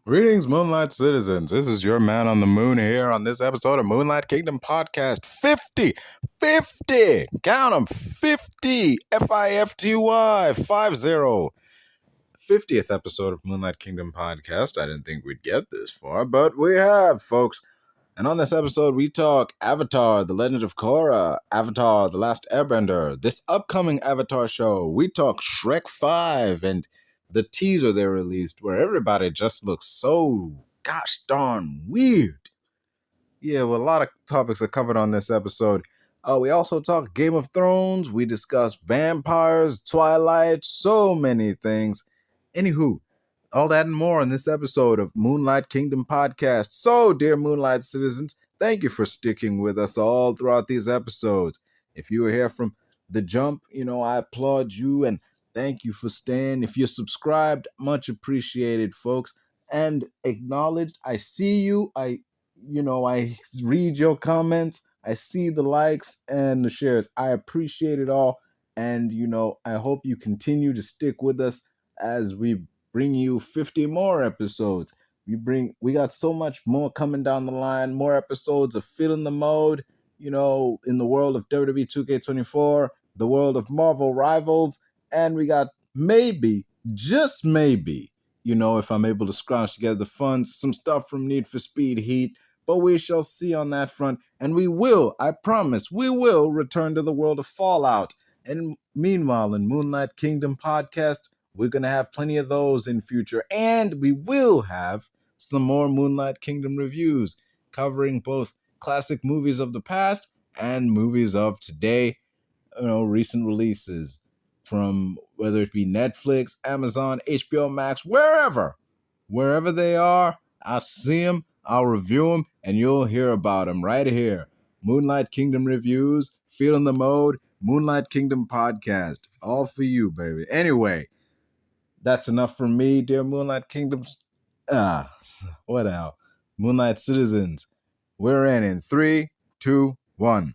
Greetings, Moonlight citizens. This is your man on the moon here on this episode of Moonlight Kingdom Podcast 50. 50! Count them 50! F-I-F-T-Y 50. 50th episode of Moonlight Kingdom Podcast. I didn't think we'd get this far, but we have, folks. And on this episode, we talk Avatar, The Legend of Korra, Avatar, The Last Airbender, this upcoming Avatar show. We talk Shrek 5 and the teaser they released where everybody just looks so gosh darn weird. Yeah, well, a lot of topics are covered on this episode. We also talk Game of Thrones. We discuss vampires, Twilight, so many things. Anywho, all that and more in this episode of Moonlight Kingdom Podcast. So, dear Moonlight citizens, thank you for sticking with us all throughout these episodes. If you were here from the jump, I applaud you and thank you for staying. If you're subscribed, much appreciated, folks. And acknowledged, I see you. I read your comments. I see the likes and the shares. I appreciate it all. And, I hope you continue to stick with us as we bring you 50 more episodes. We got so much more coming down the line, more episodes of Feeling the Mode, in the world of WWE 2K24, the world of Marvel Rivals, and we got maybe, just maybe, if I'm able to scrounge together the funds, some stuff from Need for Speed Heat, but we shall see on that front. And we will, I promise, we will return to the world of Fallout. And meanwhile, in Moonlight Kingdom Podcast, we're going to have plenty of those in future. And we will have some more Moonlight Kingdom reviews covering both classic movies of the past and movies of today, recent releases from whether it be Netflix, Amazon, HBO Max, wherever they are. I'll see them, I'll review them, and you'll hear about them right here. Moonlight Kingdom Reviews, Feeling the Mode, Moonlight Kingdom Podcast. All for you, baby. Anyway, that's enough for me, dear Moonlight Kingdoms. What the hell? Moonlight citizens. We're in 3, 2, 1.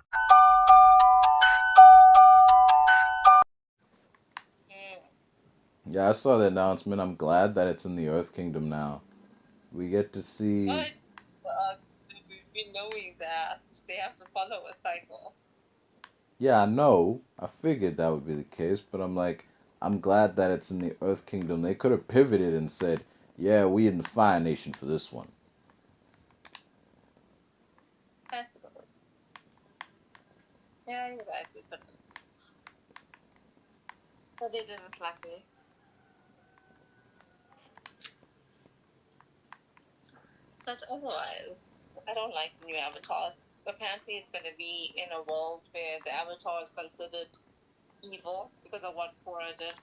Yeah, I saw the announcement. I'm glad that it's in the Earth Kingdom now. We get to see. But we've been knowing that they have to follow a cycle. Yeah, I know. I figured that would be the case, but I'm glad that it's in the Earth Kingdom. They could have pivoted and said, yeah, we in the Fire Nation for this one. I suppose. Yeah, you're right. But they didn't, luckily. But otherwise, I don't like new avatars. Apparently, it's going to be in a world where the avatar is considered evil because of what Korra did.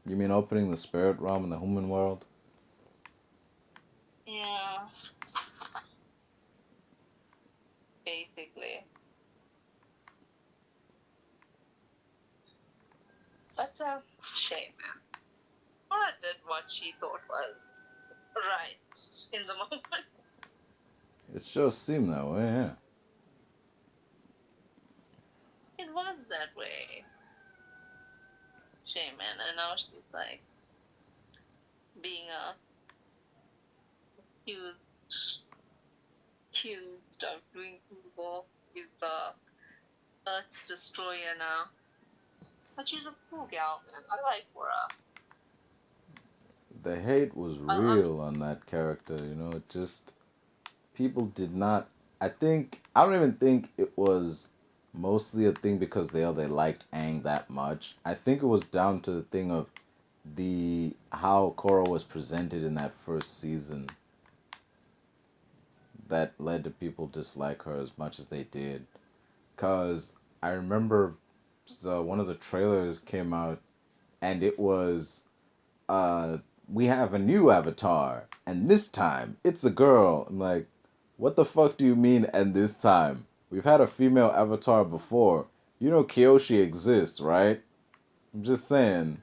You mean opening the spirit realm in the human world? Yeah. Basically. But, shame, man. Korra did what she thought was right in the moment. It sure seemed that way, yeah. It was that way. Shame, man. And now she's like being accused of doing evil. Is the Earth's destroyer now. But she's a cool gal, man. I like Korra. The hate was real on that character, it just, people did not, I don't even think it was mostly a thing because they liked Aang that much. I think it was down to the thing of how Korra was presented in that first season that led to people dislike her as much as they did. Cause I remember one of the trailers came out and it was we have a new avatar and this time it's a girl. I'm like, what the fuck do you mean and this time? We've had a female avatar before. You know Kyoshi exists, right? I'm just saying.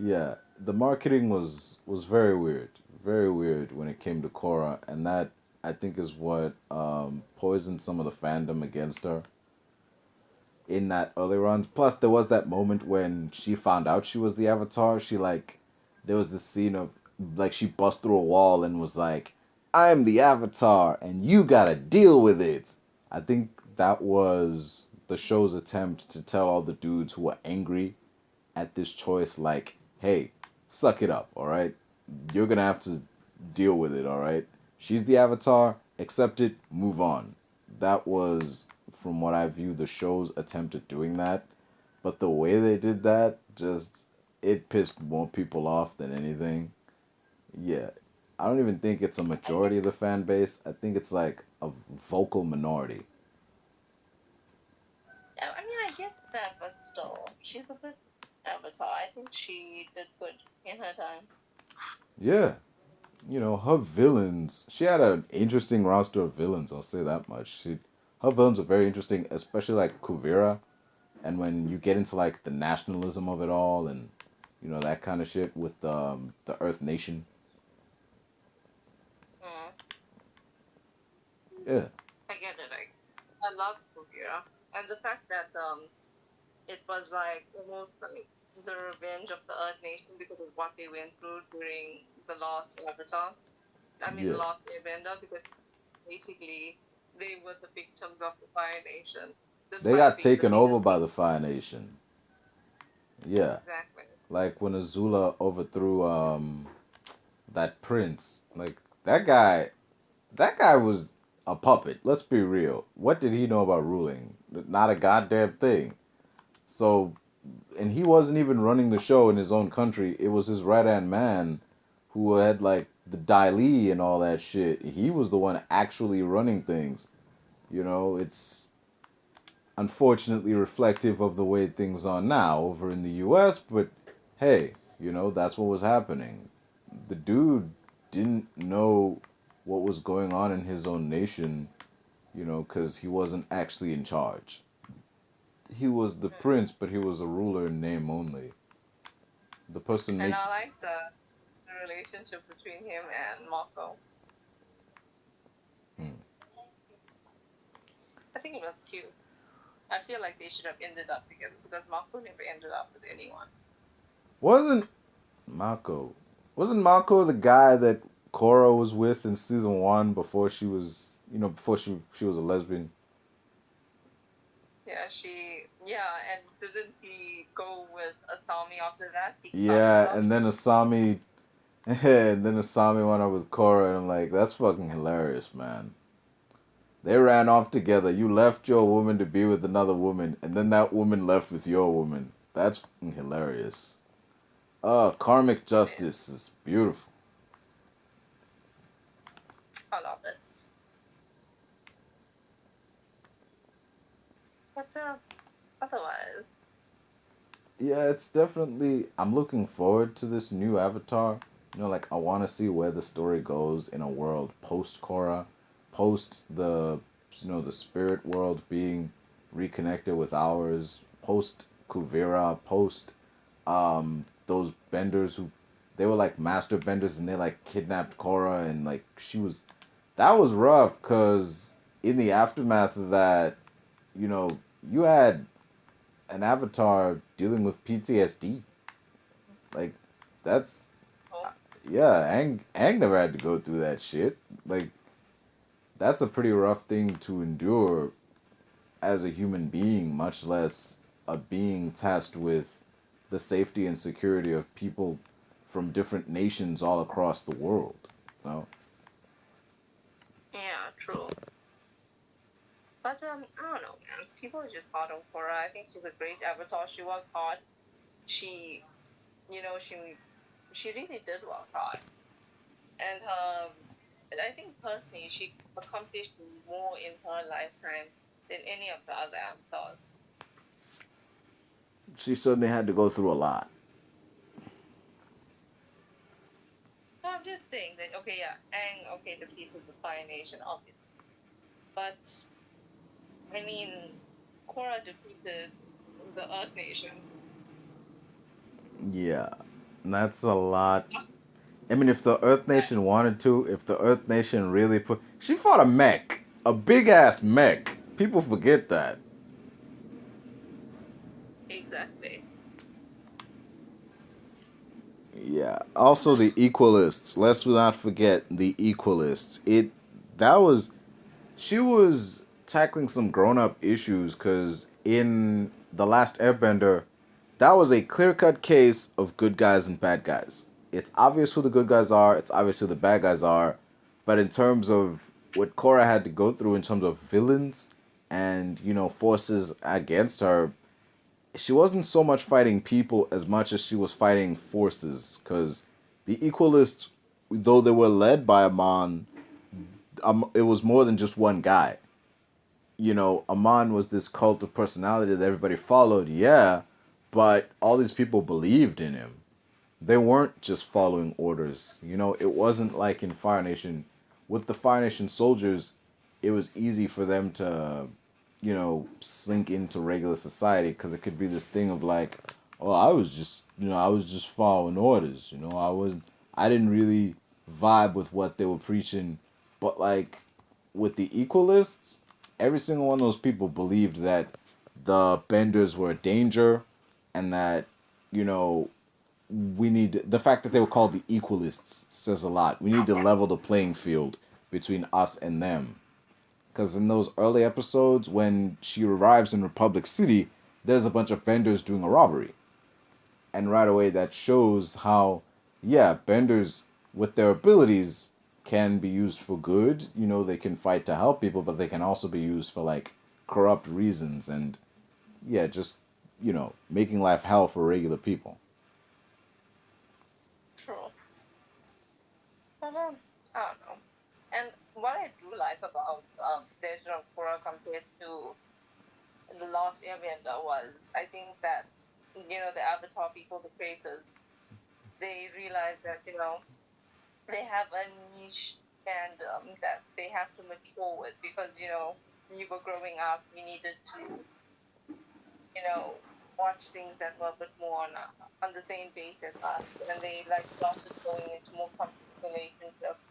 Yeah, the marketing was very weird. Very weird when it came to Korra, and that I think is what poisoned some of the fandom against her in that early run. Plus, there was that moment when she found out she was the Avatar. There was this scene of like she bust through a wall and was like, "I'm the Avatar, and you gotta deal with it." I think that was the show's attempt to tell all the dudes who were angry at this choice, like, "Hey, suck it up, all right? You're gonna have to deal with it, all right? She's the Avatar. Accept it. Move on." That was, from what I view, the show's attempt at doing that. But the way they did that, just it pissed more people off than anything. Yeah. I don't even think it's a I think majority of the fan base. I think it's like a vocal minority. I mean I get that, but still, she's a good avatar. I think she did good in her time. Yeah. Her villains, she had an interesting roster of villains, I'll say that much. Her villains are very interesting, especially like Kuvira. And when you get into like the nationalism of it all and, that kind of shit with the Earth Nation. Mm, Yeah. I get it. I love Kuvira, and the fact that it was like almost like the revenge of the Earth Nation because of what they went through during the last Avatar. I mean, the Yeah. last Airbender, because basically they were the victims of the Fire Nation, They despite got being the taken over biggest by the nation. Fire Nation. Yeah. Exactly. Like when Azula overthrew that prince. Like that guy was a puppet. Let's be real. What did he know about ruling? Not a goddamn thing. So, and he wasn't even running the show in his own country. It was his right hand man who had like the Dai Li and all that shit. He was the one actually running things. It's unfortunately reflective of the way things are now over in the US, but hey, that's what was happening. The dude didn't know what was going on in his own nation, because he wasn't actually in charge. He was the Mm. prince, but he was a ruler in name only. The person And make I like the relationship between him and Mako. hmm. I think it was cute. I feel like they should have ended up together because Mako never ended up with anyone. wasn't Mako wasn't Mako the guy that Korra was with in season 1 before she was, before she was a lesbian? Yeah, and didn't he go with Asami after that? He fell in Yeah, love. and then Asami and then Asami went up with Korra, and I'm like, that's fucking hilarious, man. They ran off together. You left your woman to be with another woman, and then that woman left with your woman. That's fucking hilarious. Karmic Yeah, justice is beautiful. I love it. But otherwise, Yeah, it's definitely. I'm looking forward to this new Avatar. Like I want to see where the story goes in a world post Korra, post the spirit world being reconnected with ours, post Kuvira, post those benders who they were like master benders and they like kidnapped Korra and like that was rough because in the aftermath of that, you know, you had an avatar dealing with PTSD. Like that's oh, yeah, Ang never had to go through that shit. Like that's a pretty rough thing to endure as a human being, much less a being tasked with the safety and security of people from different nations all across the world. No. yeah, true. But I don't know, man. People are just hard on Korra. I think she's a great avatar. She worked hard. She, you know, she really did work hard, and I think personally she accomplished more in her lifetime than any of the other avatars. She certainly had to go through a lot. So I'm just saying that okay, yeah, Aang okay defeated the Fire Nation, obviously, but I mean, Korra defeated the Earth Nation. Yeah. That's a lot. I mean, if the Earth That Nation wanted to, if the Earth Nation really put. She fought a mech. A big ass mech. People forget that. exactly. Yeah. Also, the Equalists. Let's not forget the Equalists. That was she was tackling some grown up issues because in the last Airbender, that was a clear cut case of good guys and bad guys. It's obvious who the good guys are. It's obvious who the bad guys are. But in terms of what Korra had to go through in terms of villains and forces against her, she wasn't so much fighting people as much as she was fighting forces. Because the Equalists, though they were led by Amon, it was more than just one guy. Amon was this cult of personality that everybody followed, yeah, but all these people believed in him. They weren't just following orders. It wasn't like in Fire Nation. With the Fire Nation soldiers, it was easy for them to, slink into regular society because it could be this thing of like, oh, I was just following orders. I didn't really vibe with what they were preaching, but like with the Equalists, every single one of those people believed that the Benders were a danger, and that you know we need the fact that they were called the Equalists says a lot. We need to level the playing field between us and them. Because in those early episodes, when she arrives in Republic City, there's a bunch of Benders doing a robbery. And right away, that shows how, yeah, Benders, with their abilities, can be used for good. They can fight to help people, but they can also be used for, like, corrupt reasons. And, yeah, just, making life hell for regular people. True. But I don't know. And what I do like about Legend of Korra compared to the last Airbender was, I think that the Avatar people, the creators, they realized that they have a niche fandom that they have to mature with because you were growing up, you needed to watch things that were a bit more on the same base as us, and they like started going into more complex relationships,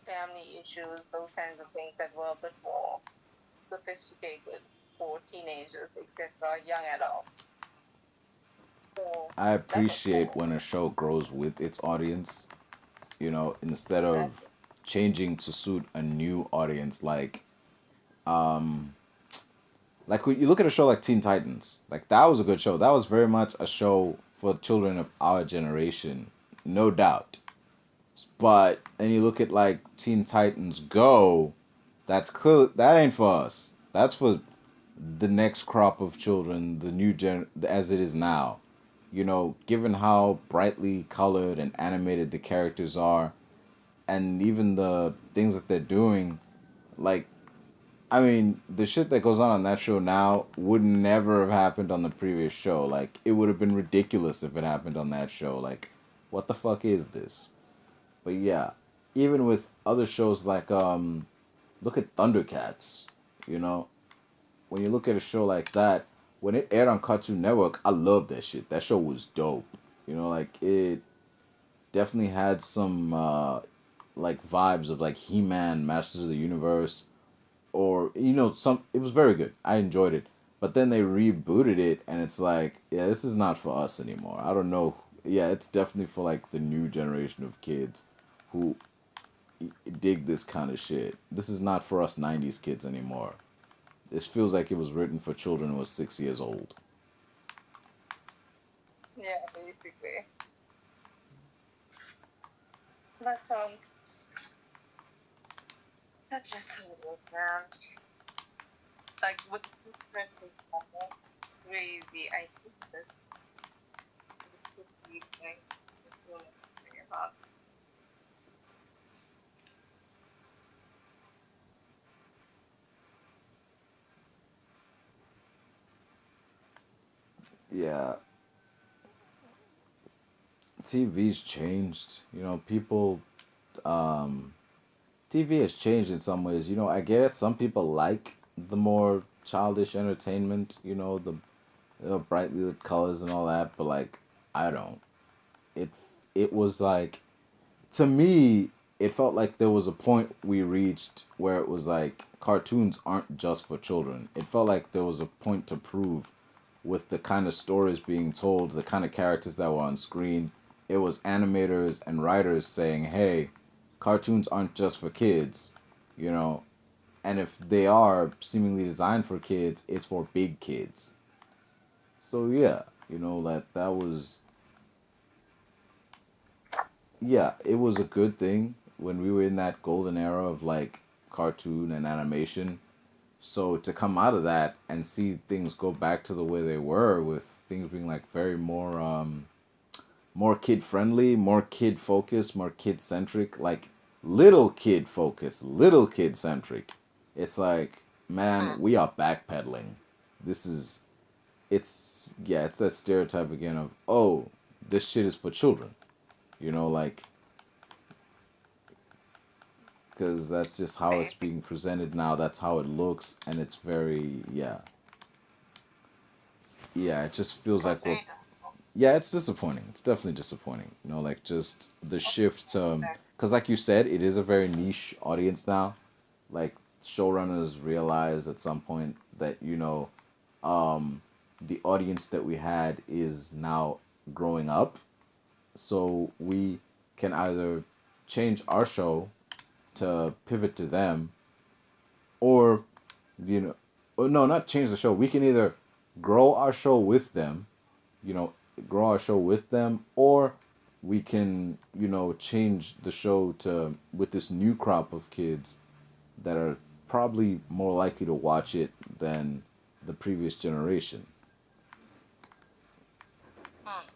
family issues, those kinds of things that were a bit more sophisticated for teenagers, etc., young adults. So I that was appreciate cool. when a show grows with its audience, instead of Exactly. changing to suit a new audience. Um, like when you look at a show like Teen Titans, like that was a good show. That was very much a show for children of our generation, no doubt. But then you look at like Teen Titans Go, that's clear. That ain't for us. That's for the next crop of children, the new gen, as it is now. Given how brightly colored and animated the characters are, and even the things that they're doing, like I mean, the shit that goes on that show now would never have happened on the previous show. Like, it would have been ridiculous if it happened on that show. Like, what the fuck is this? But yeah, even with other shows like look at Thundercats. You know, when you look at a show like that, when it aired on Cartoon Network, I loved that shit. That show was dope. Like it definitely had some like vibes of like He-Man, Masters of the Universe, or some. It was very good. I enjoyed it. But then they rebooted it, and it's like, yeah, this is not for us anymore. I don't know. Yeah, it's definitely for like the new generation of kids who dig this kind of shit. This is not for us '90s kids anymore. This feels like it was written for children who was 6 years old. Yeah, basically. But that's just how it is, man. Like with Shrek, for example, crazy. I think this could be like really about. Yeah, TV's changed. People. Um, TV has changed in some ways. I get it. Some people like the more childish entertainment. The brightly lit colors and all that. But like, I don't. It it was like, to me, it felt like there was a point we reached where it was like cartoons aren't just for children. It felt like there was a point to prove with the kind of stories being told, the kind of characters that were on screen. it was animators and writers saying, "Hey, cartoons aren't just for kids, you know, and if they are seemingly designed for kids, it's for big kids." So yeah, that was, yeah, it was a good thing when we were in that golden era of like cartoon and animation. So to come out of that and see things go back to the way they were, with things being like very more kid friendly, more kid focused, more kid centric, like little kid focused, little kid centric. It's like, man, we are backpedaling. This is it's that stereotype again of, oh, this shit is for children. Like, because that's just how it's Basic. being presented now. That's how it looks, and it's very, yeah. It just feels Was like we're, very disappointing. yeah. It's disappointing. It's definitely disappointing. Like just the shift to, because like you said, it is a very niche audience now. Like showrunners realize at some point that um, the audience that we had is now growing up, so we can either change our show to pivot to them, or you know or no, not change the show. We can either grow our show with them, you know grow our show with them, or we can change the show to with this new crop of kids that are probably more likely to watch it than the previous generation. Hmm.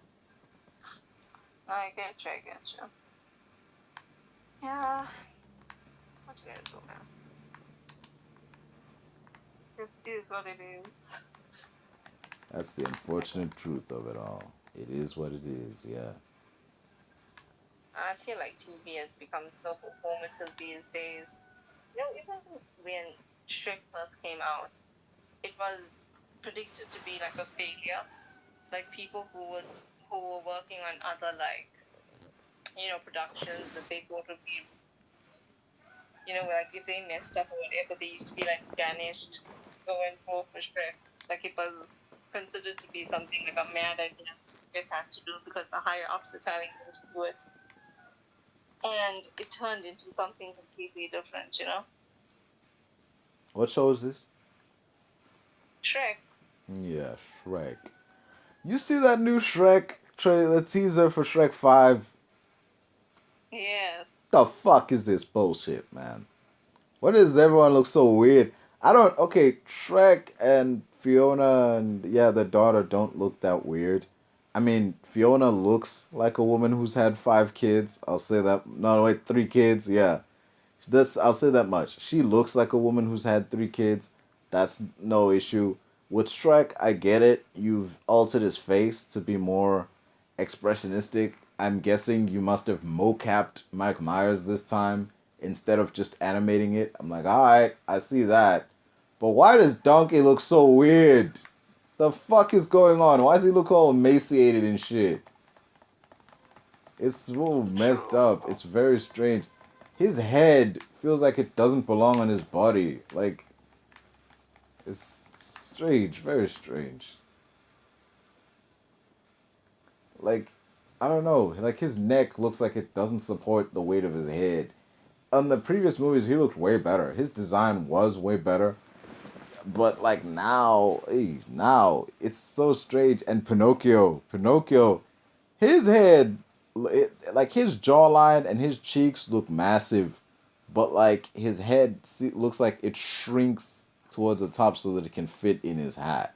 I get you. I get you. Yeah. What you gonna do, man? This is what it is. That's the unfortunate truth of it all. It is what it is, yeah. I feel like TV has become so performative these days. Even when Shrek first came out, it was predicted to be like a failure. Like people who were working on other like productions, that they thought would be like if they messed up or whatever, they used to be like banished to go and fall for Shrek. Like it was considered to be something like a mad idea you guys had to do because the higher ups are telling them to do it. And it turned into something completely different. What show is this? Shrek. Yeah, Shrek. You see that new Shrek trailer teaser for Shrek 5? Yes. The fuck is this bullshit, man? Why does everyone look so weird? I don't. Okay, Shrek and Fiona and yeah, their daughter don't look that weird. I mean, Fiona looks like a woman who's had 5 kids. I'll say that. No, wait, 3 kids. Yeah, this I'll say that much. She looks like a woman who's had 3 kids. That's no issue. With Shrek, I get it. You've altered his face to be more expressionistic. I'm guessing you must have mocapped Mike Myers this time instead of just animating it. I'm like, alright, I see that. But why does Donkey look so weird? The fuck is going on? Why does he look all emaciated and shit? It's so messed True. up. It's very strange. His head feels like it doesn't belong on his body. Like, it's strange, very strange. Like, I don't know. Like, his neck looks like it doesn't support the weight of his head. On the previous movies, he looked way better. His design was way better. But, like, now, it's so strange. And Pinocchio, his head, like his jawline and his cheeks look massive, but like his head looks like it shrinks towards the top so that it can fit in his hat.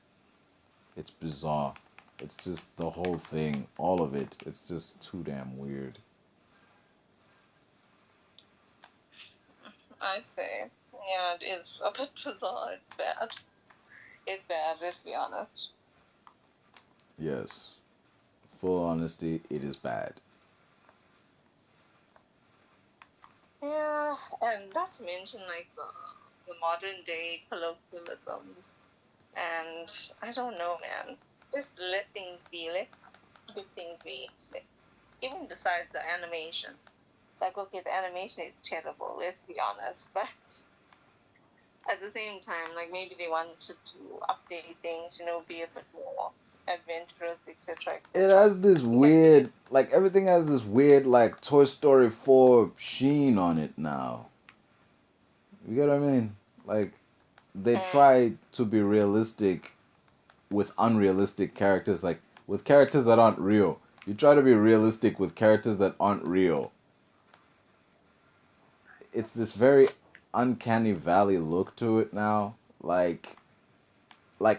It's bizarre. It's just the whole thing, all of it. It's just too damn weird. I say. Yeah, it is a bit bizarre. It's bad. It's bad, let's be honest. Yes, full honesty, it is bad. Yeah, and not to mention like the modern day colloquialisms, and I don't know, man. Just let things be. Let good things be. Like, even besides the animation, like okay, the animation is terrible. Let's be honest, but at the same time, like maybe they wanted to update things, be a bit more adventurous, etc., It etc. has this You can believe. weird, like everything has this weird, like Toy Story 4 sheen on it now. You get what I mean? Like they Mm, try to be realistic with unrealistic characters, like with characters that aren't real. You try to be realistic with characters that aren't real. It's this very uncanny valley look to it now. Like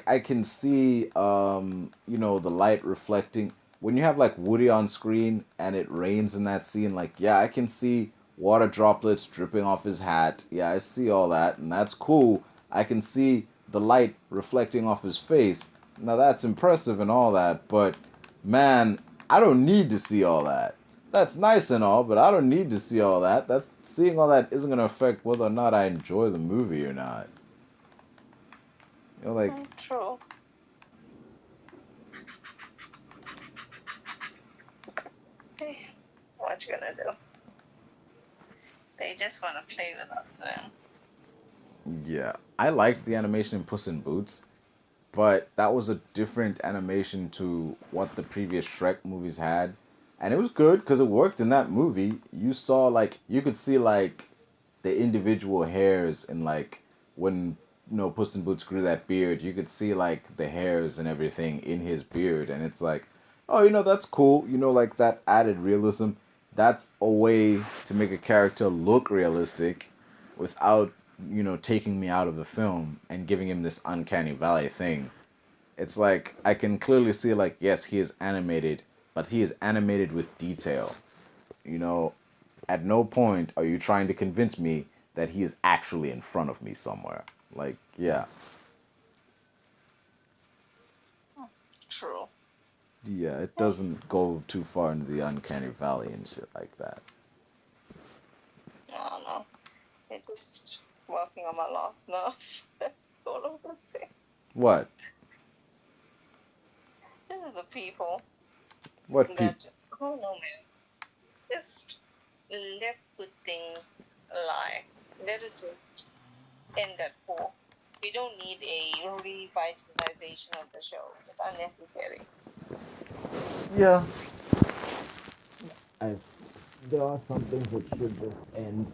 I can see the light reflecting when you have like Woody on screen and it rains in that scene. Like, yeah, I can see water droplets dripping off his hat. Yeah, I see all that, and that's cool. I can see the light reflecting off his face. Now that's impressive and all that, but man, I don't need to see all that. That's nice and all, but I don't need to see all that. That's seeing all that isn't gonna affect whether or not I enjoy the movie or not. Like, true. Hey, what you gonna do? They just want to play with us, man. yeah, I liked the animation in Puss in Boots, but that was a different animation to what the previous Shrek movies had. And it was good because it worked in that movie. You saw, like, you could see, like, the individual hairs and, like, when, Puss in Boots grew that beard, you could see, like, the hairs and everything in his beard. And it's like, oh, that's cool. Like, that added realism. That's a way to make a character look realistic without taking me out of the film and giving him this uncanny valley thing. It's like I can clearly see, like, yes, he is animated, but he is animated with detail. You know, at no point are you trying to convince me that he is actually in front of me somewhere. Like, yeah. True. Yeah, it doesn't go too far into the uncanny valley and shit like that. I don't know. They're just working on my last nerve. That's all I'm gonna say. What? This is the people What people? that, I don't know, man. Just let good things lie. Let it just end at 4. We don't need a revitalization of the show. It's unnecessary. Yeah. I, there are some things that should just end.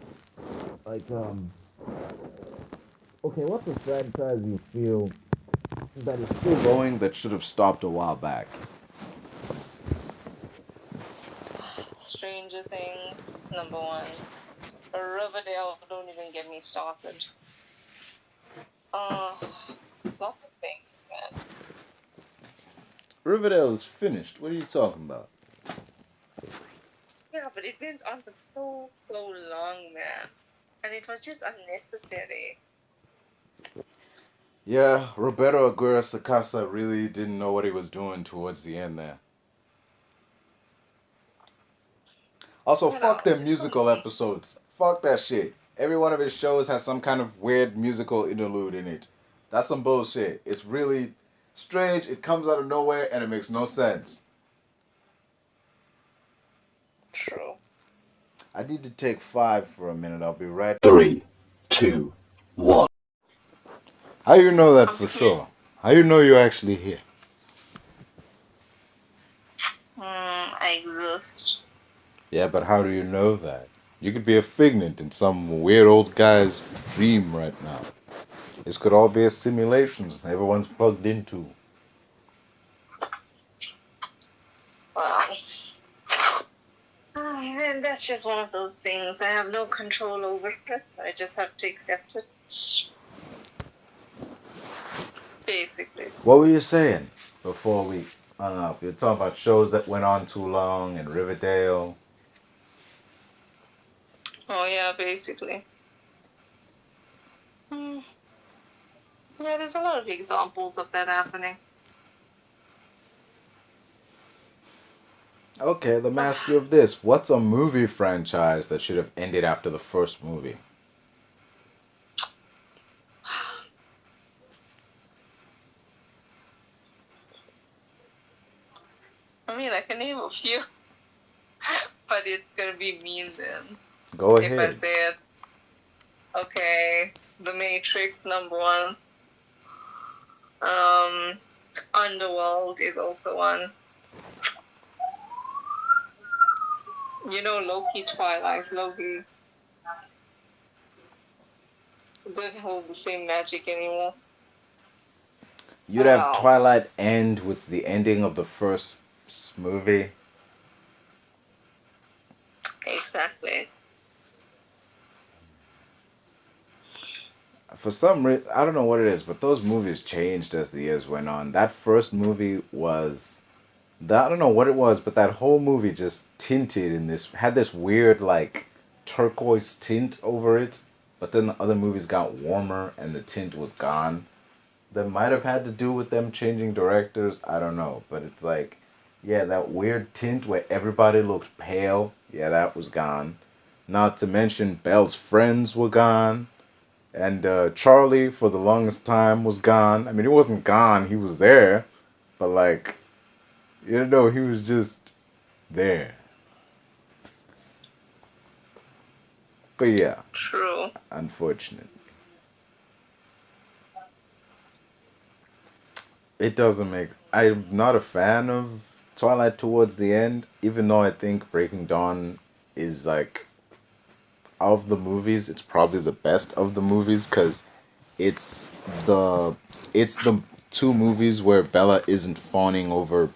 Like, okay, what's a franchise you feel that is still going that should have stopped a while back? Stranger Things, number 1. Riverdale, don't even get me started. Lots of things, man. Riverdale is finished. What are you talking about? Yeah, but it went on for so long, man. And it was just unnecessary. Yeah, Roberto Aguirre-Sacasa really didn't know what he was doing towards the end there. Also, fuck them musical episodes. Fuck that shit. Every one of his shows has some kind of weird musical interlude in it. That's some bullshit. It's really strange. It comes out of nowhere and it makes no sense. True. I need to take 5 for a minute. I'll be right. 3, 2, 1. How you know that for sure? How you know you're actually here? I exist. Yeah, but how do you know that? You could be a figment in some weird old guy's dream right now. This could all be a simulation everyone's plugged into. Wow. And that's just one of those things. I have no control over it, so I just have to accept it. Basically. What were you saying before we hung up? You're talking about shows that went on too long and Riverdale. Oh, yeah, basically. Yeah, there's a lot of examples of that happening. Okay, let me ask you of this. What's a movie franchise that should have ended after the first movie? I mean, I can name a few, but it's gonna be mean then. Go If I ahead. say it. Okay, The Matrix, number 1. Underworld is also one. Loki Twilight. Loki didn't hold the same magic anymore. You'd What have else? Twilight end with the ending of the first movie. Exactly. For some reason, I don't know what it is, but those movies changed as the years went on. That first movie was, I don't know what it was, but that whole movie just tinted in this, had this weird like turquoise tint over it. But then the other movies got warmer and the tint was gone. That might have had to do with them changing directors. I don't know, but it's like, yeah, that weird tint where everybody looked pale. Yeah, that was gone. Not to mention Belle's friends were gone. And Charlie, for the longest time, was gone. I mean, he wasn't gone, he was there. But, like, he was just there. But yeah, True. unfortunate. It doesn't make. I'm not a fan of Twilight towards the end, even though I think Breaking Dawn is, like, of the movies, it's probably the best of the movies because it's the it's the two movies where Bella isn't fawning over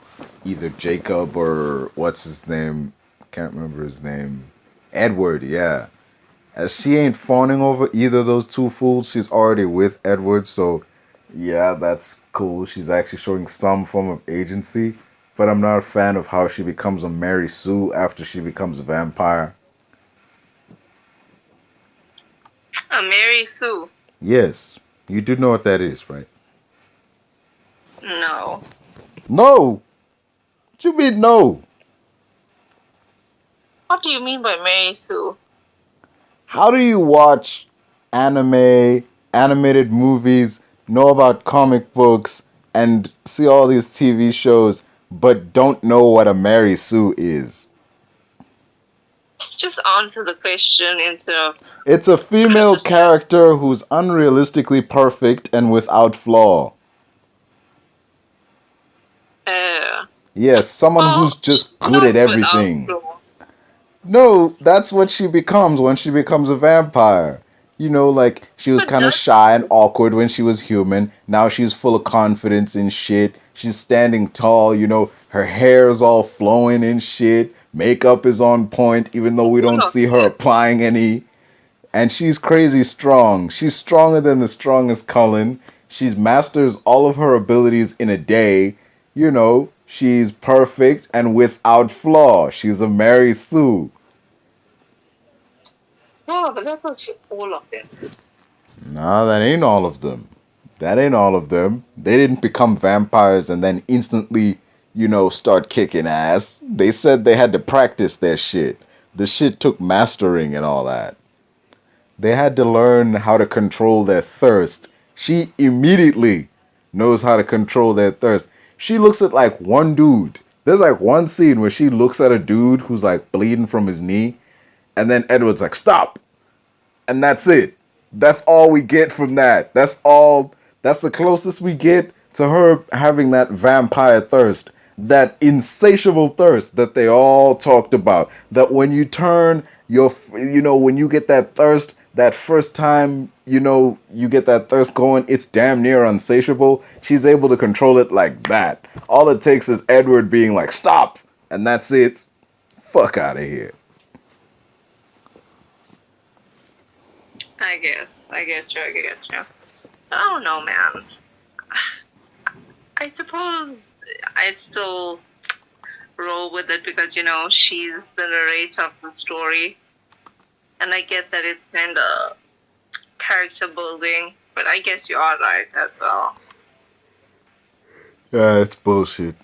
either Jacob or what's his name, can't remember his name, Edward. Yeah, as she ain't fawning over either of those two fools, she's already with Edward. So yeah, that's cool. She's actually showing some form of agency. But I'm not a fan of how she becomes a Mary Sue after she becomes a vampire. A Mary Sue. Yes, you do know what that is, right? No. No. What you mean no? What do you mean by Mary Sue? How do you watch anime, animated movies, know about comic books, and see all these TV shows, but don't know what a Mary Sue is? Just answer the question instead of It's a female just character who's unrealistically perfect and without flaw. uh, Yes, someone who's well, just good at not without everything. flaw. No, that's what she becomes when she becomes a vampire. Like she was But kind of does shy and awkward when she was human. Now she's full of confidence and shit. She's standing tall, her hair is all flowing and shit. Makeup is on point, even though we full don't of see her it. applying any. And she's crazy strong. She's stronger than the strongest Cullen. She's masters all of her abilities in a day. She's perfect and without flaw. She's a Mary Sue. No, but that was all of it. No, that ain't all of them. That ain't all of them. They didn't become vampires and then instantly, start kicking ass. They said they had to practice their shit. The shit took mastering and all that. They had to learn how to control their thirst. She immediately knows how to control their thirst. She looks at like one dude. There's like one scene where she looks at a dude who's like bleeding from his knee, and then Edward's like, "Stop!" And that's it. That's all we get from that. That's all. That's the closest we get to her having that vampire thirst, that insatiable thirst that they all talked about. That when you turn when you get that thirst, that first time, you get that thirst going, it's damn near unsatiable. She's able to control it like that. All it takes is Edward being like, "Stop," and that's it. Fuck out of here. I guess. I get you. I don't know, man. I suppose I still roll with it because, she's the narrator of the story. And I get that it's kind of character building, but I guess you are right as well. Yeah, it's bullshit.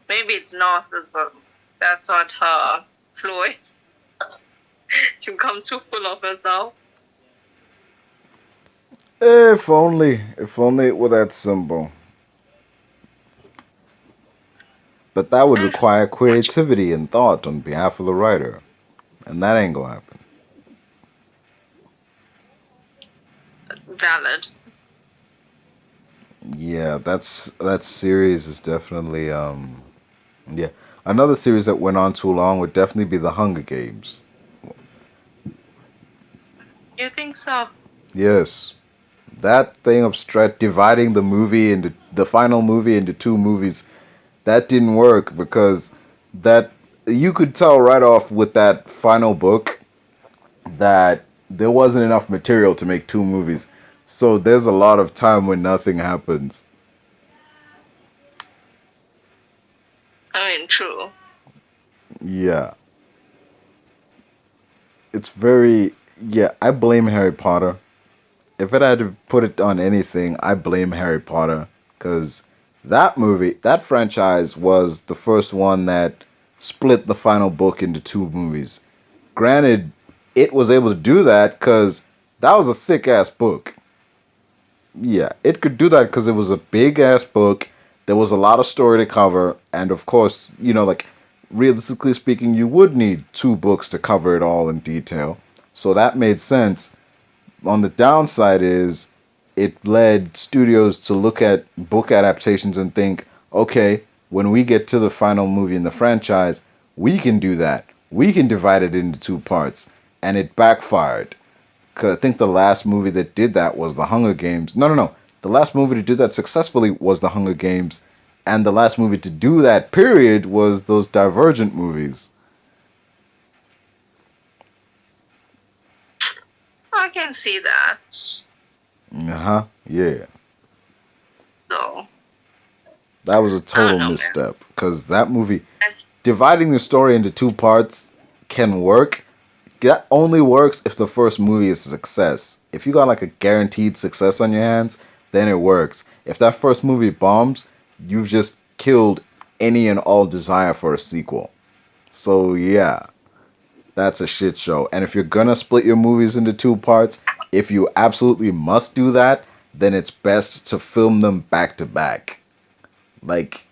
Maybe it's narcissism. That's what her flaw is. She becomes too full of herself. If only it were that simple. But that would require Much creativity and thought on behalf of the writer. And that ain't gonna happen. valid. Yeah, that series is definitely yeah. Another series that went on too long would definitely be the Hunger Games. You think so? Yes. That thing of dividing the final movie into two movies, that didn't work because that you could tell right off with that final book that there wasn't enough material to make two movies. So there's a lot of time when nothing happens. I mean, true. Yeah. It's very yeah, I blame Harry Potter. If it had to put it on anything, I blame Harry Potter cuz that franchise was the first one that split the final book into two movies. Granted, it was able to do that cuz that was a thick ass book. Yeah, it could do that because it was a big ass book. There was a lot of story to cover, and of course, like realistically speaking, you would need two books to cover it all in detail. So that made sense. On the downside is it led studios to look at book adaptations and think, okay, when we get to the final movie in the franchise, we can do that. We can divide it into two parts, and it backfired. Cause I think the last movie that did that was The Hunger Games. No, no, no. The last movie to do that successfully was The Hunger Games, and the last movie to do that period was those Divergent movies. I can see that. Uh huh. Yeah. So, That was a I total don't know, man. misstep. Cause that movie, That's, dividing the story into two parts can work. That only works if the first movie is a success. If you got like a guaranteed success on your hands, then it works. If that first movie bombs, you've just killed any and all desire for a sequel. So yeah, that's a shit show. And if you're gonna split your movies into two parts, if you absolutely must do that, then it's best to film them back to back. Like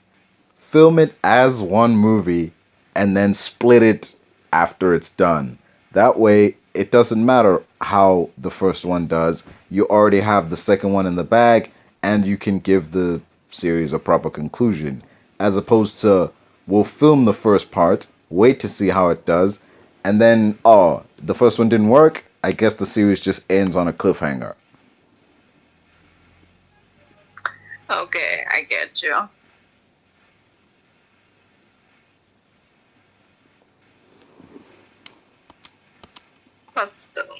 film it as one movie and then split it after it's done. That way, it doesn't matter how the first one does. You already have the second one in the bag, and you can give the series a proper conclusion. As opposed to, we'll film the first part, wait to see how it does, and then, oh, the first one didn't work. I guess the series just ends on a cliffhanger. okay, I get you. But still,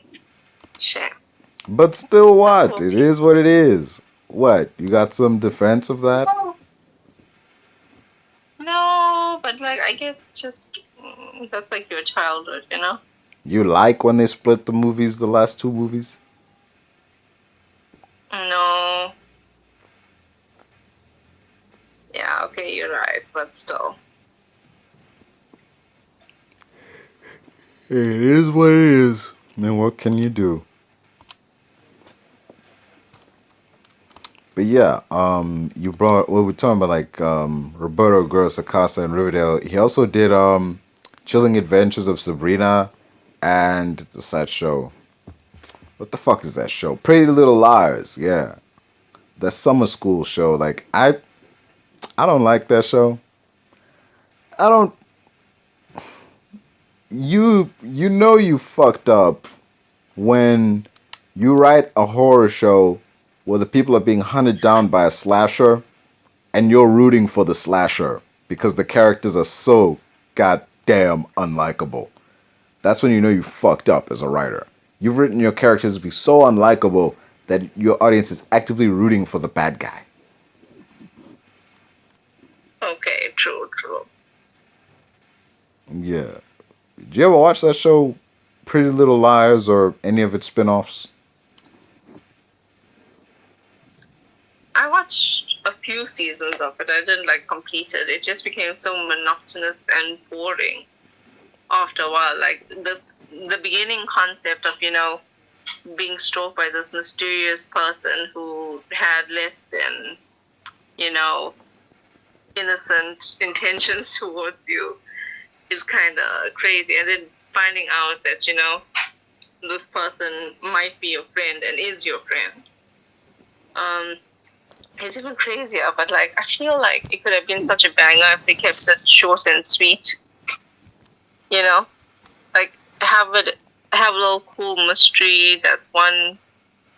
shit. But still, That's what? what It we. is what it is. What? You got some defense of that? No, no, but like, I guess it's just that's like your childhood, you know? You like when they split the movies, the last two movies? No. Yeah, okay, you're right, but still. It is what it is. And what can you do? But yeah, you brought well, we're talking about like Roberto Aguirre-Sacasa and Riverdale. He also did Chilling Adventures of Sabrina and the sad show. What the fuck is that show? Pretty Little Liars. Yeah, that summer school show. Like I don't like that show. I don't. You know you fucked up when you write a horror show where the people are being hunted down by a slasher and you're rooting for the slasher because the characters are so goddamn unlikable. That's when you know you fucked up as a writer. You've written your characters to be so unlikable that your audience is actively rooting for the bad guy. Okay, true, true. Yeah. Did you ever watch that show, Pretty Little Liars, or any of its spin offs? I watched a few seasons of it. I didn't like complete it. It just became so monotonous and boring after a while. Like the beginning concept of, being stalked by this mysterious person who had less than, you know, innocent intentions towards you is kind of crazy. And then finding out that, this person might be your friend and is your friend. Um, It's even crazier, but like I feel like it could have been such a banger if they kept it short and sweet. You know, like have a little cool mystery that's 1,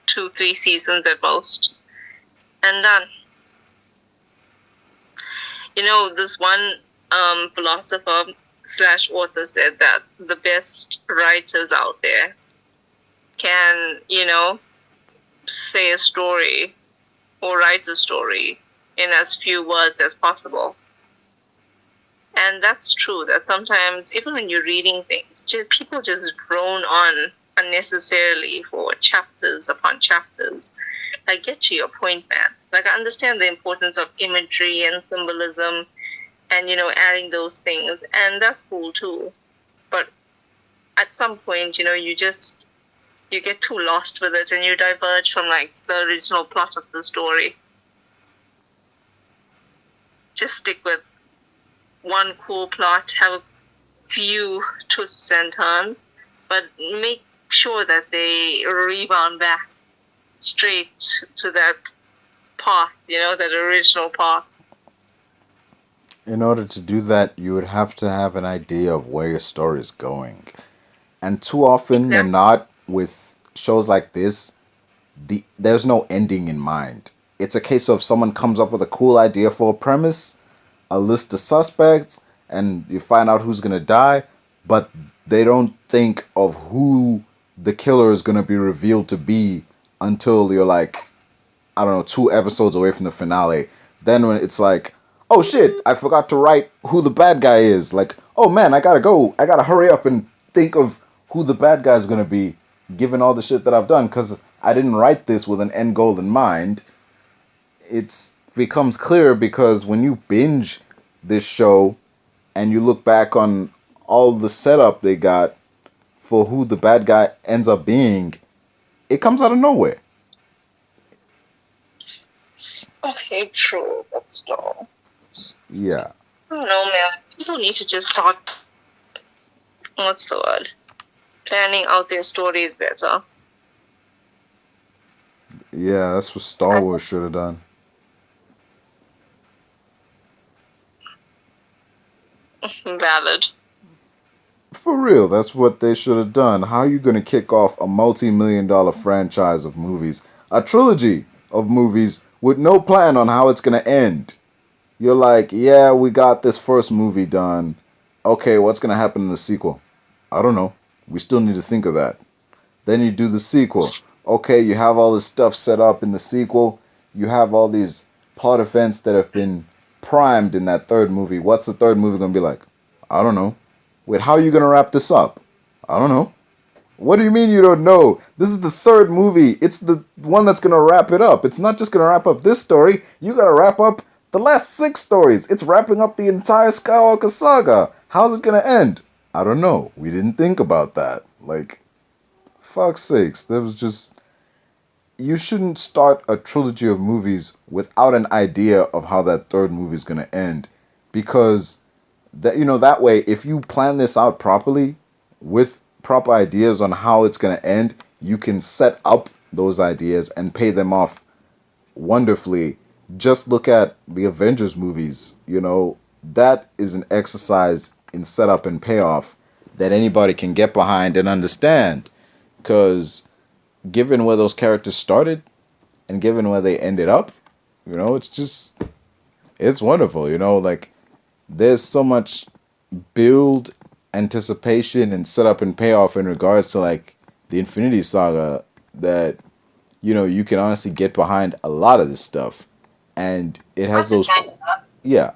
2, 3 seasons at most, and done. You know, this one philosopher / author said that the best writers out there can, say a story or write a story in as few words as possible. And that's true, that sometimes, even when you're reading things, people just drone on unnecessarily for chapters upon chapters. Like, get to your point, man. Like, I understand the importance of imagery and symbolism and, adding those things. And that's cool, too. But at some point, you get too lost with it and you diverge from, like, the original plot of the story. Just stick with one cool plot, have a few twists and turns, but make sure that they rebound back straight to that path, that original path. In order to do that, you would have to have an idea of where your story is going. And too often than not, with shows like this, there's no ending in mind. It's a case of someone comes up with a cool idea for a premise, a list of suspects, and you find out who's going to die, but they don't think of who the killer is going to be revealed to be until you're like, I don't know, 2 episodes away from the finale. Then when it's like, oh shit, I forgot to write who the bad guy is. Like, oh man, I gotta hurry up and think of who the bad guy is going to be, given all the shit that I've done, because I didn't write this with an end goal in mind. It becomes clear because when you binge this show and you look back on all the setup they got for who the bad guy ends up being, it comes out of nowhere. Okay, true, but still. Yeah. I don't know, man. People need to just start, what's the word? Planning out their stories better. Yeah, that's what Star Wars should have done. Valid. For real, that's what they should have done. How are you going to kick off a multi-million-dollar franchise of movies, a trilogy of movies, with no plan on how it's going to end? You're like, yeah, we got this first movie done. Okay, what's going to happen in the sequel? I don't know. We still need to think of that. Then you do the sequel. Okay, you have all this stuff set up in the sequel. You have all these plot events that have been primed in that third movie. What's the third movie going to be like? I don't know. Wait, how are you going to wrap this up? I don't know. What do you mean you don't know? This is the third movie. It's the one that's going to wrap it up. It's not just going to wrap up this story. You got to wrap up the last 6 stories. It's wrapping up the entire Skywalker saga. How's it going to end? I don't know. We didn't think about that. Like, fuck's sakes. There was just... You shouldn't start a trilogy of movies without an idea of how that third movie is going to end. Because, that way, if you plan this out properly, with proper ideas on how it's going to end, you can set up those ideas and pay them off wonderfully. Just look at the Avengers movies. That is an exercise in setup and payoff that anybody can get behind and understand. Because given where those characters started and given where they ended up, it's wonderful. Like, there's so much build, anticipation, and setup and payoff in regards to, like, the Infinity Saga that, you can honestly get behind a lot of this stuff. And it has those... Yeah.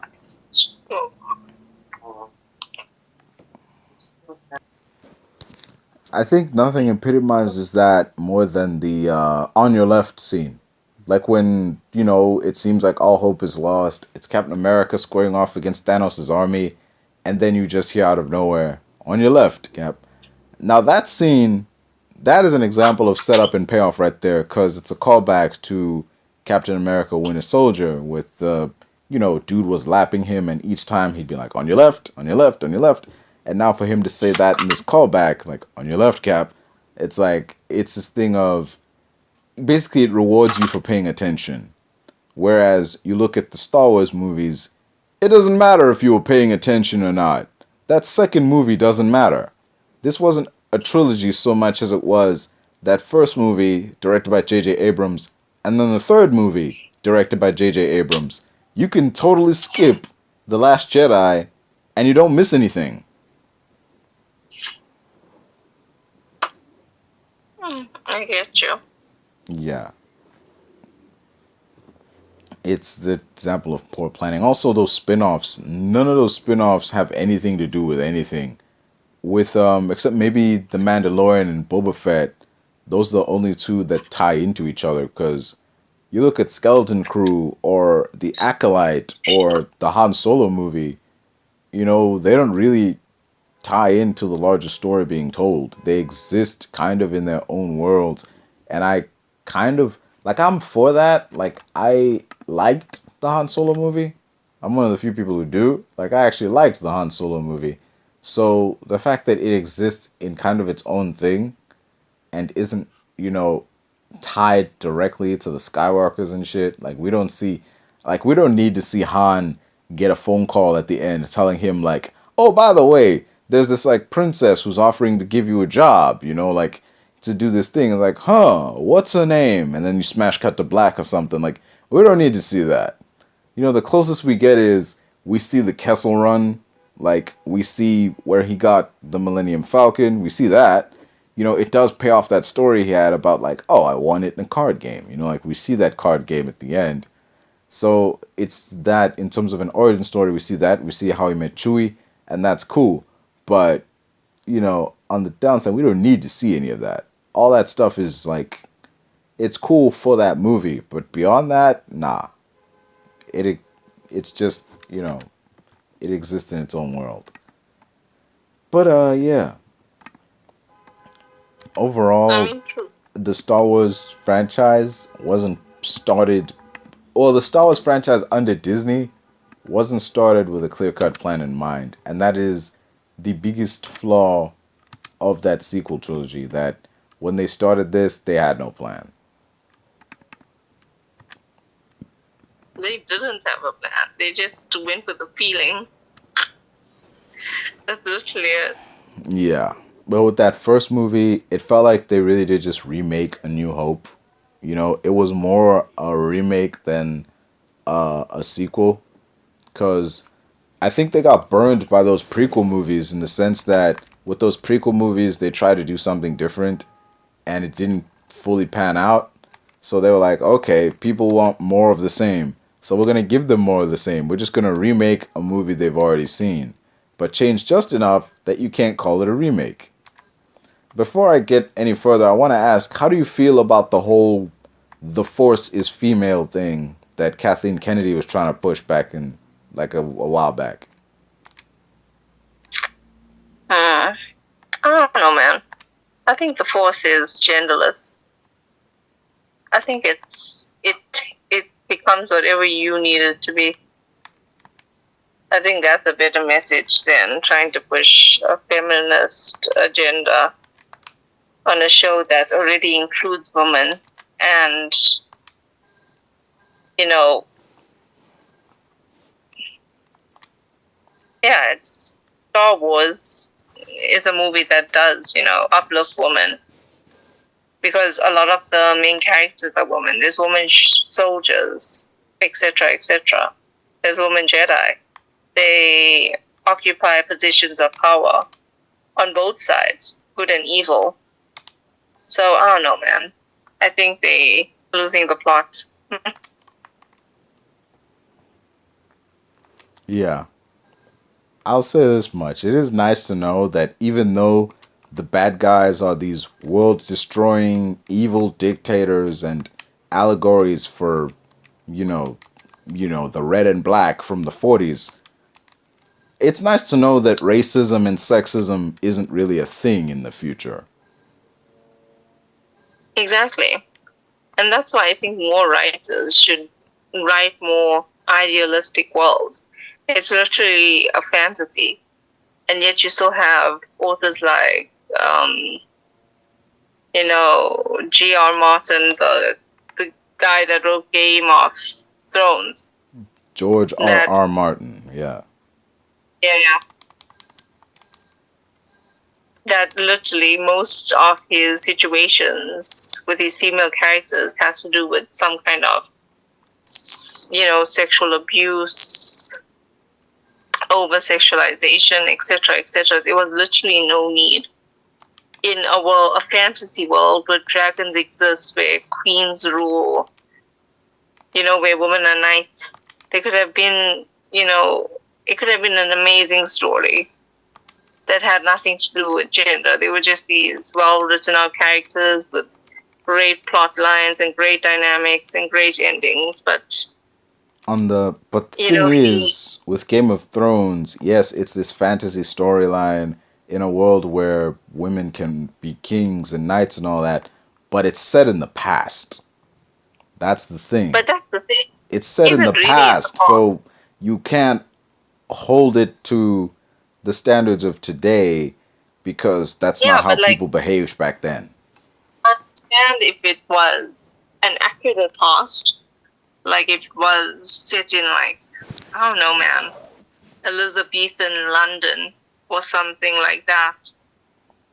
I think nothing epitomizes that more than the on your left scene. Like when, it seems like all hope is lost. It's Captain America squaring off against Thanos' army. And then you just hear out of nowhere, on your left, Cap. Now that scene, that is an example of setup and payoff right there. Because it's a callback to Captain America Winter Soldier with the, dude was lapping him. And each time he'd be like, on your left, on your left, on your left. And now for him to say that in this callback, like, on your left, Cap, it's like, it's this thing of, basically it rewards you for paying attention. Whereas you look at the Star Wars movies, it doesn't matter if you were paying attention or not. That second movie doesn't matter. This wasn't a trilogy so much as it was that first movie directed by J.J. Abrams and then the third movie directed by J.J. Abrams. You can totally skip The Last Jedi and you don't miss anything. I get you. Yeah. It's the example of poor planning. Also, those spin-offs, none of those spin-offs have anything to do with anything. With except maybe The Mandalorian and Boba Fett, those are the only two that tie into each other, because you look at Skeleton Crew or The Acolyte or the Han Solo movie, they don't really tie into the larger story being told. They exist kind of in their own worlds. And I kind of I'm for that. Like, I liked the Han Solo movie. I'm one of the few people who do. Like, I actually liked the Han Solo movie. So the fact that it exists in kind of its own thing and isn't, tied directly to the Skywalkers and shit. We don't need to see Han get a phone call at the end telling him like, "Oh, by the way, there's this like princess who's offering to give you a job, like to do this thing." And like, "Huh, what's her name?" And then you smash cut to black or something. Like, we don't need to see that. The closest we get is we see the Kessel Run. Like, we see where he got the Millennium Falcon. We see that. It does pay off that story he had about, like, oh, I won it in a card game. Like, we see that card game at the end. So it's that in terms of an origin story, we see that. We see how he met Chewie, and that's cool. But, on the downside, we don't need to see any of that. All that stuff is, like, it's cool for that movie. But beyond that, nah. It's just, it exists in its own world. But, yeah. Overall, True. the Star Wars franchise wasn't started, or the Star Wars franchise under Disney wasn't started with a clear-cut plan in mind. And that is the biggest flaw of that sequel trilogy, that when they started this, they had no plan. They didn't have a plan. They just went with the feeling. That's literally it. Yeah. But with that first movie, it felt like they really did just remake A New Hope. It was more a remake than a sequel. Because I think they got burned by those prequel movies, in the sense that with those prequel movies, they tried to do something different and it didn't fully pan out. So they were like, okay, people want more of the same. So we're going to give them more of the same. We're just going to remake a movie they've already seen, but change just enough that you can't call it a remake. Before I get any further, I want to ask, how do you feel about the whole "the Force is female" thing that Kathleen Kennedy was trying to push back in, like, a while back? I don't know, man. I think the Force is genderless. I think it becomes whatever you need it to be. I think that's a better message than trying to push a feminist agenda on a show that already includes women. And, it's Star Wars is a movie that does, uplift women. Because a lot of the main characters are women. There's women soldiers, etc., etc. There's women Jedi. They occupy positions of power on both sides, good and evil. So, I don't know, man. I think they losing the plot. Yeah. I'll say this much. It is nice to know that even though the bad guys are these world-destroying evil dictators and allegories for, you know, the red and black from the 40s, it's nice to know that racism and sexism isn't really a thing in the future. Exactly. And that's why I think more writers should write more idealistic worlds. It's literally a fantasy. And yet you still have authors like, G.R. Martin, the guy that wrote Game of Thrones. George R. That R. Martin. Yeah. yeah, that literally most of his situations with his female characters has to do with some kind of sexual abuse, over sexualization, etc., etc. There was literally no need in a fantasy world where dragons exist, where queens rule, where women are knights. There could have been, it could have been an amazing story that had nothing to do with gender. They were just these well written out characters with great plot lines and great dynamics and great endings. But But the thing is, with Game of Thrones, yes, it's this fantasy storyline in a world where women can be kings and knights and all that, but it's set in the past. That's the thing. But that's the thing. It's set in the past, so you can't hold it to the standards of today because that's not how people behaved back then. Understand if it was an accurate past, like if it was set in I don't know, man, Elizabethan London or something like that.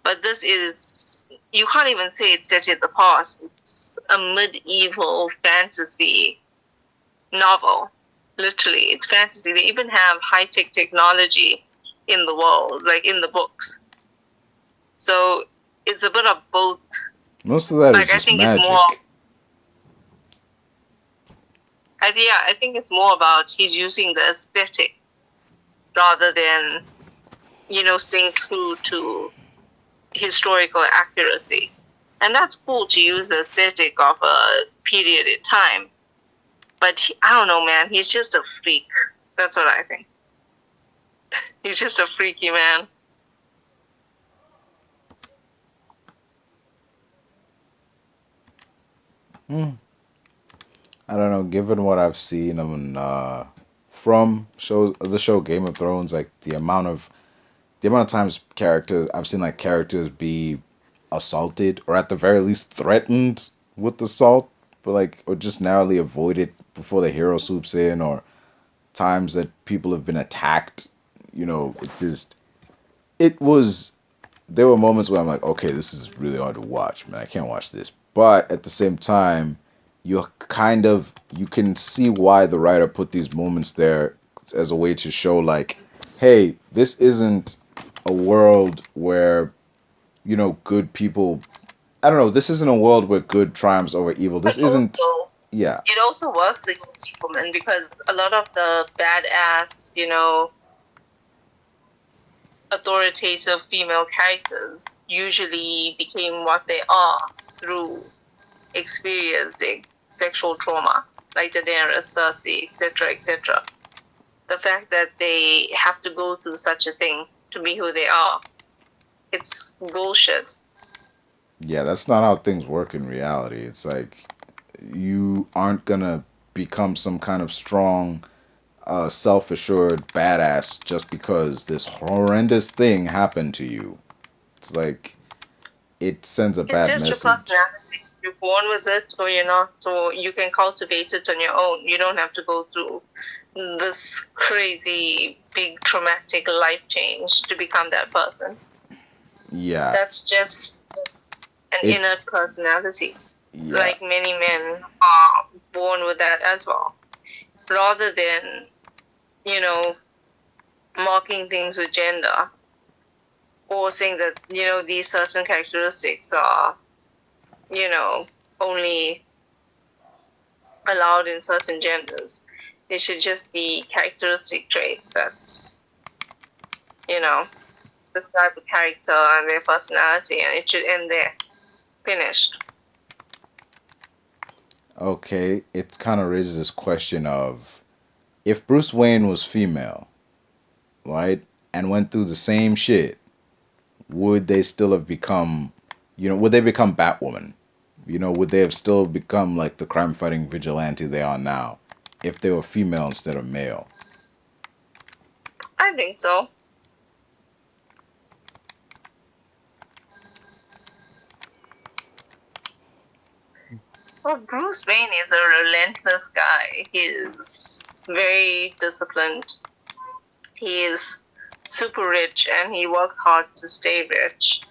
But this is, you can't even say it's set in the past. It's a medieval fantasy novel. Literally, it's fantasy. They even have high-tech technology in the world, like in the books. So it's a bit of both. Most of that is just magic. I think it's more about he's using the aesthetic rather than, staying true to historical accuracy. And that's cool to use the aesthetic of a period in time. But I don't know, man. He's just a freak. That's what I think. He's just a freaky man. I don't know. Given what I've seen from the show Game of Thrones, like the amount of times I've seen characters be assaulted or at the very least threatened with assault, but or just narrowly avoided before the hero swoops in, or times that people have been attacked. There were moments where I'm like, okay, this is really hard to watch, man. I can't watch this. But at the same time, you can see why the writer put these moments there as a way to show hey, this isn't a world where, good people, I don't know, this isn't a world where good triumphs over evil. This isn't, yeah. It also works against women because a lot of the badass, authoritative female characters usually became what they are through experiencing sexual trauma, like Daenerys, Cersei, etc., etc. The fact that they have to go through such a thing to be who they are, it's bullshit. Yeah, that's not how things work in reality. It's you aren't gonna become some kind of strong, self-assured badass just because this horrendous thing happened to you. It's it sends a bad message. It's just your personality. You're born with it or you're not, or you can cultivate it on your own. You don't have to go through this crazy, big, traumatic life change to become that person. Yeah. That's just an innate personality. Yeah. Like many men are born with that as well. Rather than, marking things with gender or saying that, these certain characteristics are, only allowed in certain genders. They should just be characteristic traits that, this type of character and their personality, and it should end there. Finished. Okay, it kind of raises this question of, if Bruce Wayne was female, right, and went through the same shit, would they still have become, would they become Batwoman? Would they have still become the crime-fighting vigilante they are now if they were female instead of male? I think so. Well, Bruce Wayne is a relentless guy. He's very disciplined. He is super rich and he works hard to stay rich.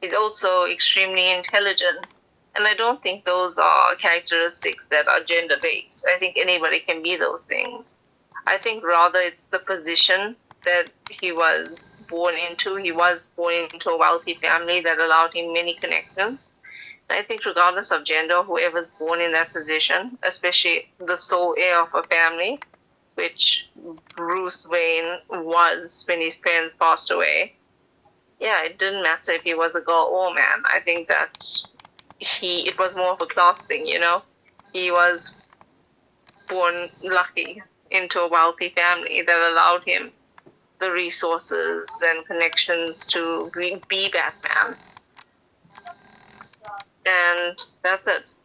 He's also extremely intelligent. And I don't think those are characteristics that are gender based. I think anybody can be those things. I think rather it's the position that he was born into. He was born into a wealthy family that allowed him many connections. I think regardless of gender, whoever's born in that position, especially the sole heir of a family, which Bruce Wayne was when his parents passed away, yeah, it didn't matter if he was a girl or a man. I think that it was more of a class thing, you know? He was born lucky into a wealthy family that allowed him the resources and connections to be Batman. And that's it.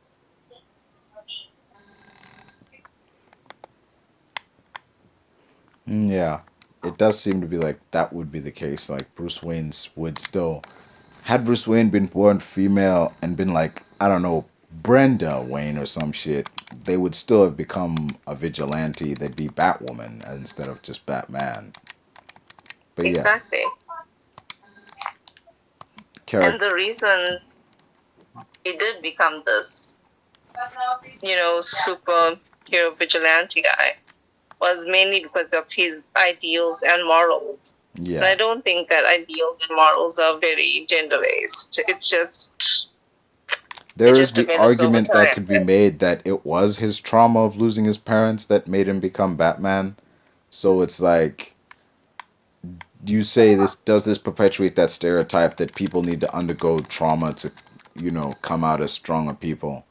Yeah, it does seem to be like that would be the case. Like Bruce Wayne's would still, had Bruce Wayne been born female and been like, I don't know, Brenda Wayne or some shit, they would still have become a vigilante. They'd be Batwoman instead of just Batman. But yeah, Exactly. And character. the reason he did become this, superhero vigilante guy was mainly because of his ideals and morals. And I Yeah, don't think that ideals and morals are very gender based. It there is just the develops over argument that time. could be made that it was his trauma of losing his parents that made him become Batman. So it's like, you say this, does this perpetuate that stereotype that people need to undergo trauma to, come out as stronger people?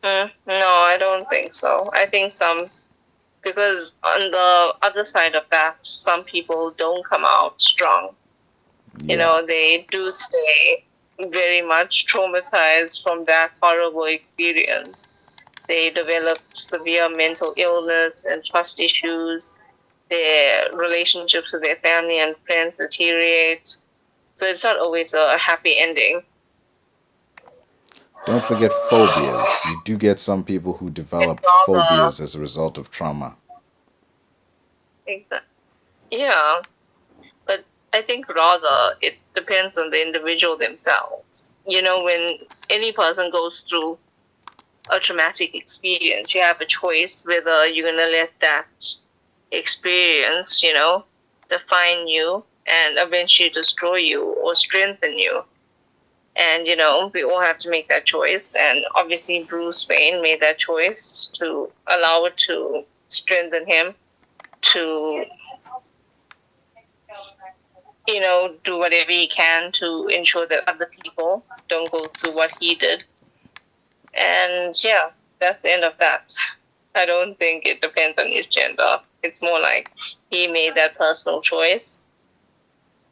No, I don't think so. I think because on the other side of that, some people don't come out strong. Yeah. They do stay very much traumatized from that horrible experience. They develop severe mental illness and trust issues. Their relationships with their family and friends deteriorate. So it's not always a happy ending. Don't forget phobias. You do get some people who It's develop rather, phobias as a result of trauma. yeah, but I think rather it depends on the individual themselves. When any person goes through a traumatic experience, you have a choice whether you're going to let that experience, define you and eventually destroy you or strengthen you. And, we all have to make that choice. And obviously, Bruce Wayne made that choice to allow it to strengthen him to, do whatever he can to ensure that other people don't go through what he did. And yeah, that's the end of that. I don't think it depends on his gender. It's more like he made that personal choice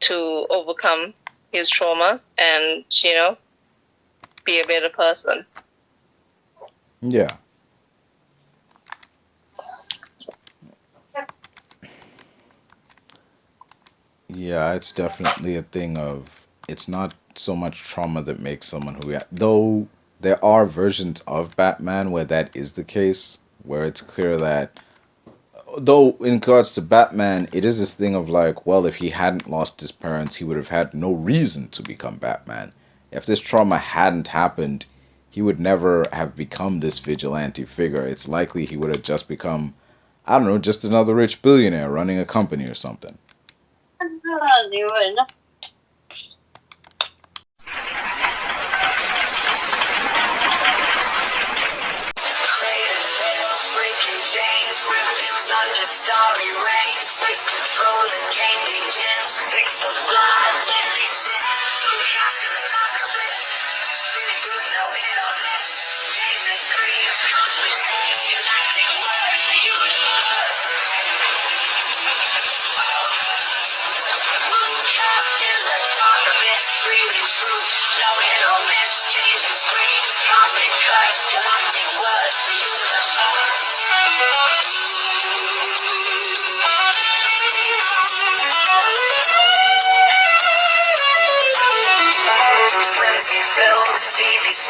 to overcome his trauma and, be a better person. Yeah. Yeah, it's definitely a thing of, it's not so much trauma that makes someone who, though there are versions of Batman where that is the case, where it's clear that, though in regards to Batman, it is this thing of like, well, if he hadn't lost his parents, he would have had no reason to become Batman. If this trauma hadn't happened, he would never have become this vigilante figure. It's likely he would have just become, I don't know, just another rich billionaire running a company or something.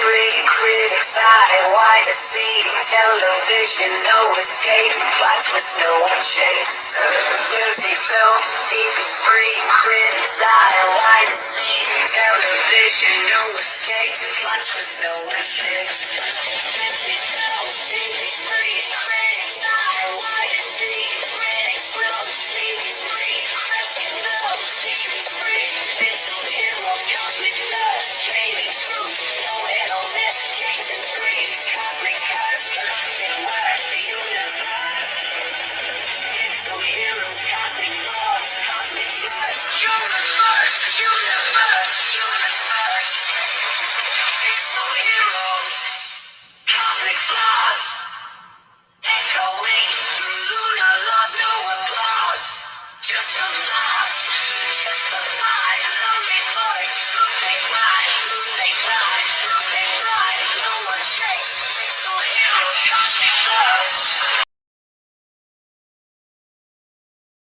free, critics high, wide to see, television, no escape, plot twist, no chase. Music, films, TV's free, critics high, wide to see, television, no escape, plot twist, no escape.